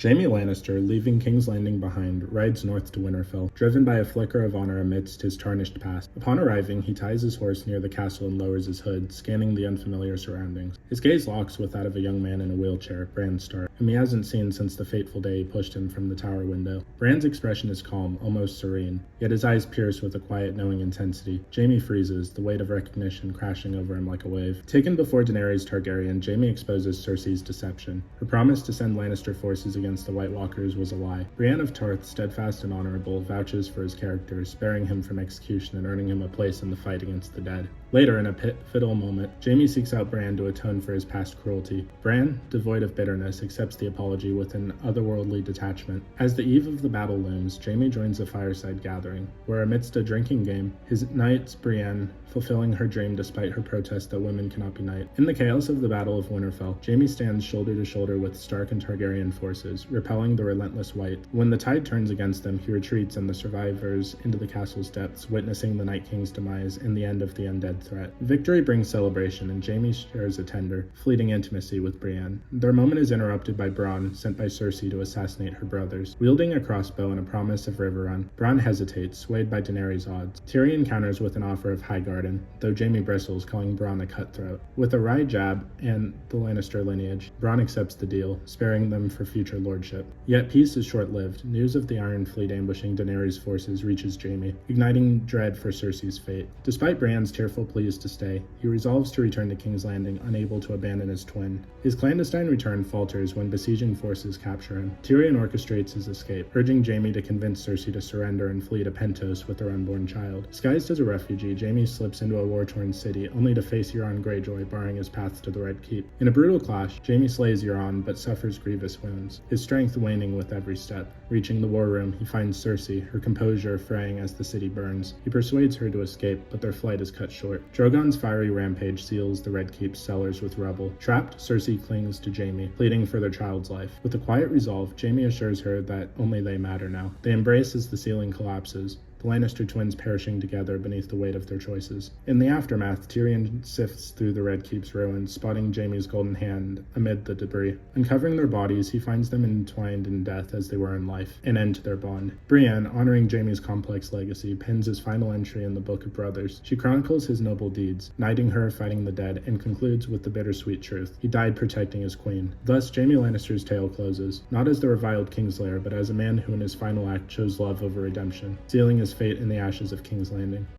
Jaime Lannister, leaving King's Landing behind, rides north to Winterfell, driven by a flicker of honor amidst his tarnished past. Upon arriving, he ties his horse near the castle and lowers his hood, scanning the unfamiliar surroundings. His gaze locks with that of a young man in a wheelchair, Bran Stark, whom he hasn't seen since the fateful day he pushed him from the tower window. Bran's expression is calm, almost serene, yet his eyes pierce with a quiet, knowing intensity. Jaime freezes, the weight of recognition crashing over him like a wave. Taken before Daenerys Targaryen, Jaime exposes Cersei's deception. Her promise to send Lannister forces against the White Walkers was a lie. Brienne of Tarth, steadfast and honorable, vouches for his character, sparing him from execution and earning him a place in the fight against the dead. Later, in a pivotal moment, Jaime seeks out Bran to atone for his past cruelty. Bran, devoid of bitterness, accepts the apology with an otherworldly detachment. As the eve of the battle looms, Jaime joins a fireside gathering, where amidst a drinking game, his knights Brienne, fulfilling her dream despite her protest that women cannot be knights. In the chaos of the Battle of Winterfell, Jaime stands shoulder to shoulder with Stark and Targaryen forces, repelling the relentless White. When the tide turns against them, he retreats and the survivors into the castle's depths, witnessing the Night King's demise and the end of the undead threat. Victory brings celebration, and Jaime shares a tender, fleeting intimacy with Brienne. Their moment is interrupted by Bronn, sent by Cersei to assassinate her brothers. Wielding a crossbow and a promise of Riverrun, Bronn hesitates, swayed by Daenerys' odds. Tyrion counters with an offer of Highgarden, though Jaime bristles, calling Bronn a cutthroat. With a wry jab and the Lannister lineage, Bronn accepts the deal, sparing them for future lordship. Yet peace is short-lived. News of the Iron Fleet ambushing Daenerys' forces reaches Jaime, igniting dread for Cersei's fate. Despite Bran's tearful pleas to stay, he resolves to return to King's Landing, unable to abandon his twin. His clandestine return falters when besieging forces capture him. Tyrion orchestrates his escape, urging Jaime to convince Cersei to surrender and flee to Pentos with their unborn child. Disguised as a refugee, Jaime slips into a war-torn city, only to face Euron Greyjoy barring his path to the Red Keep. In a brutal clash, Jaime slays Euron but suffers grievous wounds, his strength waning with every step. Reaching the war room, he finds Cersei, her composure fraying as the city burns. He persuades her to escape, but their flight is cut short. Drogon's fiery rampage seals the Red Keep's cellars with rubble. Trapped, Cersei clings to Jaime, pleading for their child's life. With a quiet resolve, Jaime assures her that only they matter now. They embrace as the ceiling collapses, the Lannister twins perishing together beneath the weight of their choices. In the aftermath, Tyrion sifts through the Red Keep's ruins, spotting Jaime's golden hand amid the debris. Uncovering their bodies, he finds them entwined in death as they were in life, an end to their bond. Brienne, honoring Jaime's complex legacy, pens his final entry in the Book of Brothers. She chronicles his noble deeds, knighting her fighting the dead, and concludes with the bittersweet truth: he died protecting his queen. Thus, Jaime Lannister's tale closes, not as the reviled Kingslayer, but as a man who in his final act chose love over redemption, sealing his fate in the ashes of King's Landing.